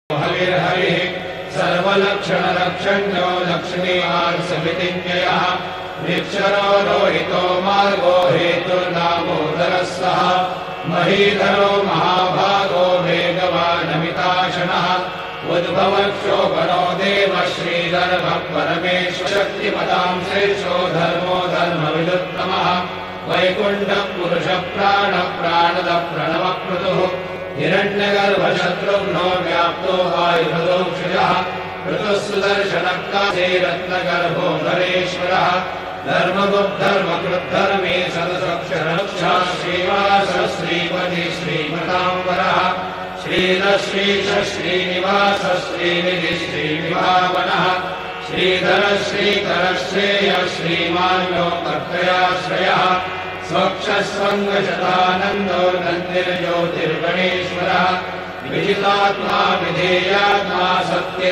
हविर्हरिः सर्वलक्षणलक्षण्यो लक्ष्मीवासमितिज्ञयः निक्षरो रोहितो मार्गो हेतुर्दामोदरः सः महीधरो महाभागो वेगवानमिताशनः उद्भवक्षोभनो देवः श्रीधर्मः परमेश्वर शक्तिमतां श्रेष्ठो धर्मो धर्मविदुत्तमः वैकुण्ठः पुरुषः प्राणः प्राणदः प्रणवक्रतुः हिरण्यगर्भशत्रुघ्नो व्याप्तो वायुभदोक्षजः ऋतुः सुदर्शनकाशे रत्नगर्भो धरेश्वरः धर्मगुद्धर्मकृद्धर्मे सदसक्षरक्षा श्रीवासः श्रीपति श्रीमताम्बरः श्रीरश्रीश श्रीनिवासः श्रीनिधि श्रीनिभावनः श्रीधरः श्रीकरः श्रेयः श्रीमान्यो कर्तयाश्रयः स्वक्षस्वङ्गशतानन्दो नन्दिर्ज्योतिर्गणेश्वरः विजितात्मा विधेयात्मा सत्य